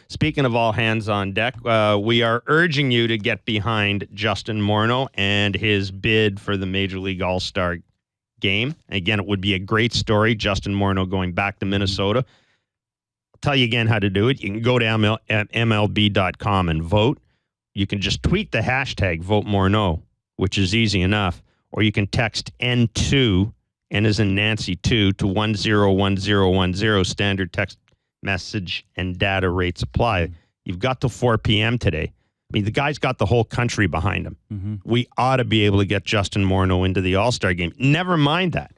speaking of all hands on deck, we are urging you to get behind Justin Morneau and his bid for the Major League All-Star game. Again, it would be a great story. Justin Morneau going back to Minnesota. I'll tell you again how to do it. You can go to MLB.com and vote. You can just tweet the hashtag #VoteMorneau, which is easy enough. Or you can text N2, N as in Nancy 2, to 101010. Standard text message and data rates apply. You've got till 4 p.m. today. I mean, the guy's got the whole country behind him. Mm-hmm. We ought to be able to get Justin Morneau into the All-Star game. Never mind that.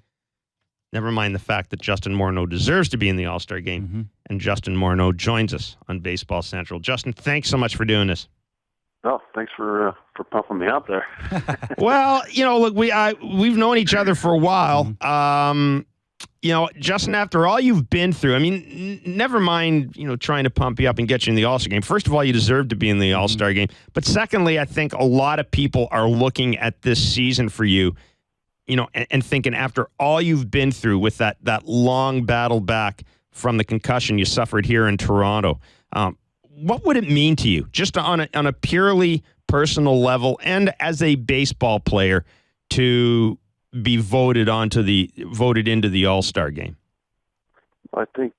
Never mind the fact that Justin Morneau deserves to be in the All-Star game. Mm-hmm. And Justin Morneau joins us on Baseball Central. Justin, thanks so much for doing this. Oh, thanks for pumping me up there. Well, look, we've known each other for a while. Justin, after all you've been through, I mean, never mind, trying to pump you up and get you in the All-Star game. First of all, you deserve to be in the All-Star game. But secondly, I think a lot of people are looking at this season for you, and thinking after all you've been through with that long battle back from the concussion you suffered here in Toronto, what would it mean to you, just on a purely personal level and as a baseball player, to be voted into the All-Star game? I think,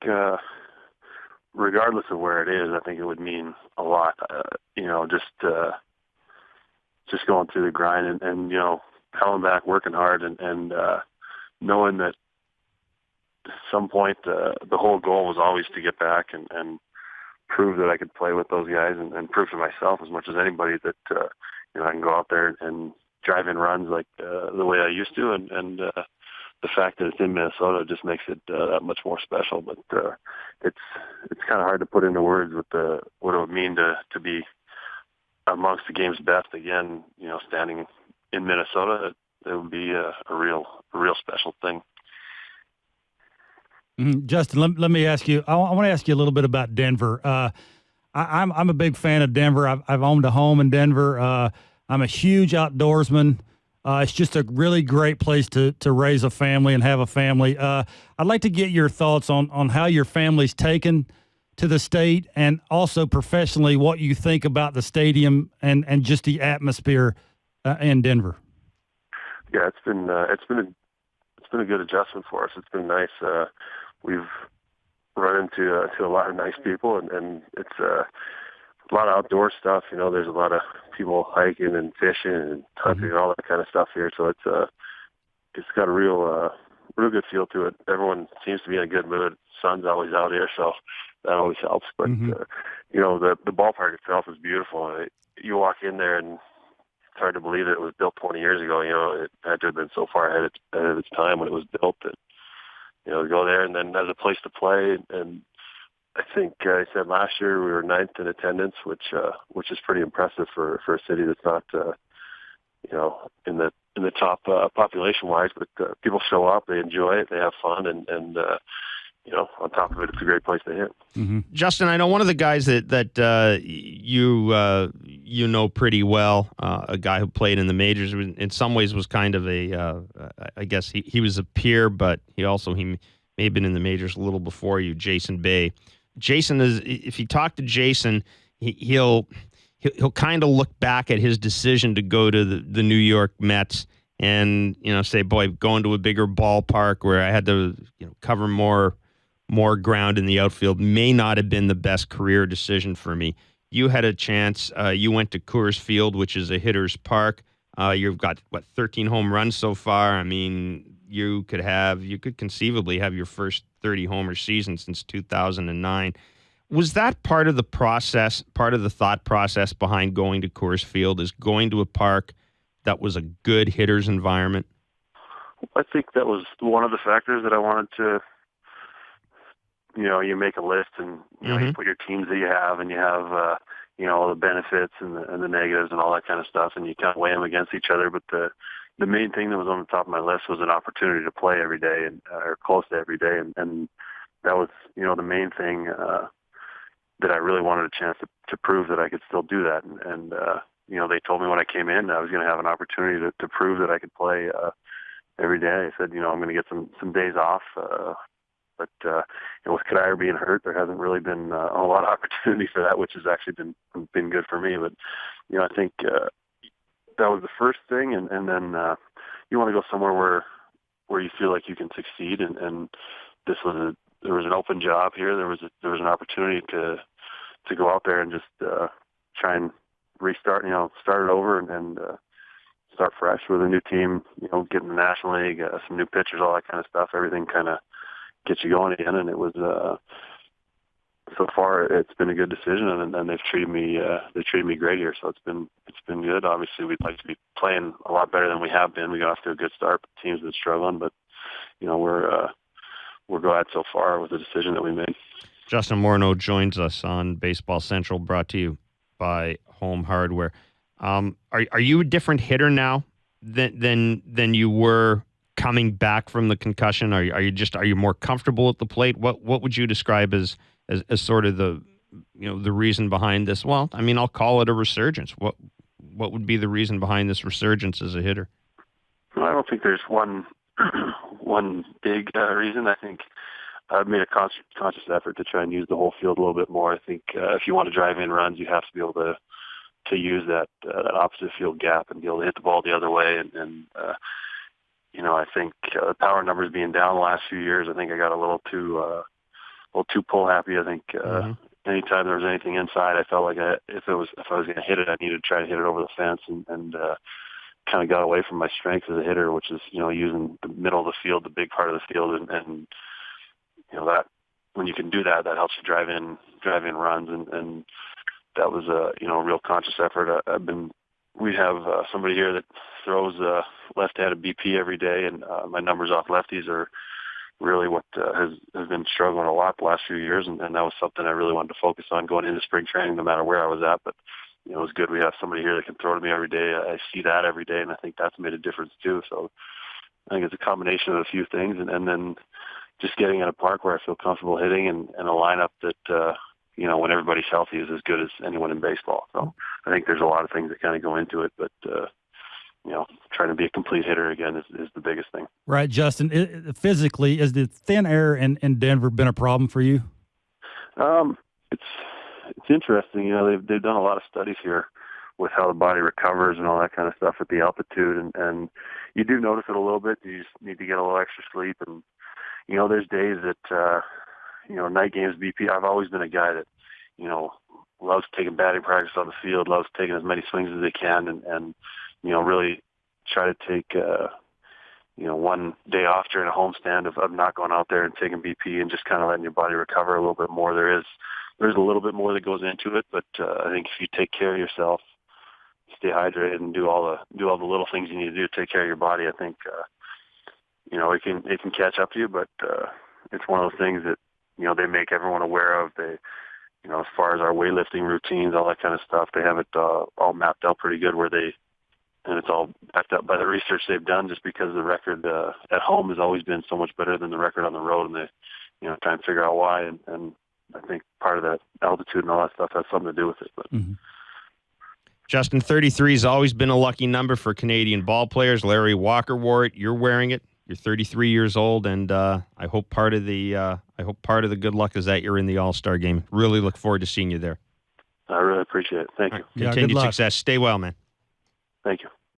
regardless of where it is, I think it would mean a lot. Just going through the grind and coming back, working hard, and knowing that at some point the whole goal was always to get back and prove that I could play with those guys and prove to myself as much as anybody that I can go out there and drive in runs like the way I used to, and the fact that it's in Minnesota just makes it that much more special. But it's kind of hard to put into words what it would mean to be amongst the game's best again. Standing in Minnesota, it would be a real special thing. Justin, let me ask you. I want to ask you a little bit about Denver. I'm a big fan of Denver. I've owned a home in Denver. I'm a huge outdoorsman. It's just a really great place to raise a family and have a family. I'd like to get your thoughts on how your family's taken to the state, and also professionally what you think about the stadium and just the atmosphere in Denver. Yeah, it's been a good adjustment for us. It's been nice. We've run into a lot of nice people, and it's a lot of outdoor stuff. There's a lot of people hiking and fishing and hunting and all that kind of stuff here. So it's got a real good feel to it. Everyone seems to be in a good mood. Sun's always out here, so that always helps. But the ballpark itself is beautiful. You walk in there and it's hard to believe that it was built 20 years ago. It had to have been so far ahead of its time when it was built that, to go there and then as a place to play. And I think I said last year we were 9th in attendance, which is pretty impressive for a city that's not, in the top population wise. But people show up, they enjoy it, they have fun, and on top of it, it's a great place to hit. Mm-hmm. Justin, I know one of the guys that you know pretty well, a guy who played in the majors, in some ways was kind of I guess he was a peer, but he may have been in the majors a little before you, Jason Bay. Jason if you talk to Jason, he'll kind of look back at his decision to go to the New York Mets and, say, boy, going to a bigger ballpark where I had to, cover more ground in the outfield may not have been the best career decision for me. You had a chance. You went to Coors Field, which is a hitter's park. You've got, 13 home runs so far. I mean, you could conceivably have your first 30 homer season since 2009. Was that part of the process, part of the thought process behind going to Coors Field, is going to a park that was a good hitter's environment? I think that was one of the factors that I wanted to, you make a list and, you put your teams that you have and you have, all the benefits and the negatives and all that kind of stuff, and you kind of weigh them against each other. But the main thing that was on the top of my list was an opportunity to play every day or close to every day. And that was, the main thing that I really wanted a chance to prove that I could still do that. And they told me when I came in I was going to have an opportunity to prove that I could play every day. I said, I'm going to get some days off But with Kadire being hurt, there hasn't really been a lot of opportunity for that, which has actually been good for me. But I think that was the first thing, and then you want to go somewhere where you feel like you can succeed, and there was an open job here. There was an opportunity to go out there and just try and restart, start it over and start fresh with a new team, get in the National League, some new pitchers, all that kind of stuff. Everything kind of gets you going again, and it was so far it's been a good decision, and they've treated me great here. So it's been good. Obviously, we'd like to be playing a lot better than we have been. We got off to a good start. The team's been struggling, but we're glad so far with the decision that we made. Justin Morneau joins us on Baseball Central, brought to you by Home Hardware. Are you a different hitter now than you were coming back from the concussion? Are you more comfortable at the plate? What would you describe as sort of the reason behind this? Well, I mean, I'll call it a resurgence. What would be the reason behind this resurgence as a hitter? Well, I don't think there's one big reason. I think I've made a conscious effort to try and use the whole field a little bit more. I think if you want to drive in runs, you have to be able to use that opposite field gap and be able to hit the ball the other way. And I think the power numbers being down the last few years, I think I got a little too pull happy. I think anytime there was anything inside, I felt like if I was going to hit it, I needed to try to hit it over the fence, and kind of got away from my strength as a hitter, which is using the middle of the field, the big part of the field, and that when you can do that, that helps you drive in runs, and that was a real conscious effort. We have somebody here that throws left-handed BP every day, and my numbers off lefties are really what has been struggling a lot the last few years, and that was something I really wanted to focus on going into spring training, no matter where I was at. But it was good. We have somebody here that can throw to me every day. I see that every day, and I think that's made a difference too. So I think it's a combination of a few things, and then just getting in a park where I feel comfortable hitting, and a lineup that when everybody's healthy is as good as anyone in baseball. So I think there's a lot of things that kind of go into it, but trying to be a complete hitter again is the biggest thing. Right, Justin. Physically, has the thin air in Denver been a problem for you? It's interesting. They've done a lot of studies here with how the body recovers and all that kind of stuff at the altitude, and you do notice it a little bit. You just need to get a little extra sleep, and there's days that night games BP. I've always been a guy that loves taking batting practice on the field, loves taking as many swings as they can, and really try to take one day off during a homestand of not going out there and taking BP and just kind of letting your body recover a little bit more. There's a little bit more that goes into it, but I think if you take care of yourself, stay hydrated, and do all the little things you need to do to take care of your body, I think it can catch up to you. But it's one of those things that they make everyone aware of. They as far as our weightlifting routines, all that kind of stuff, they have it all mapped out pretty good and it's all backed up by the research they've done, just because the record at home has always been so much better than the record on the road, and they try and figure out why, and I think part of that altitude and all that stuff has something to do with it. But Justin, 33 has always been a lucky number for Canadian ball players. Larry Walker wore it. You're wearing it. You're 33 years old, and I hope part of the good luck is that you're in the All-Star game. Really look forward to seeing you there. I really appreciate it. Thank you. Continued success. Stay well, man. Thank you.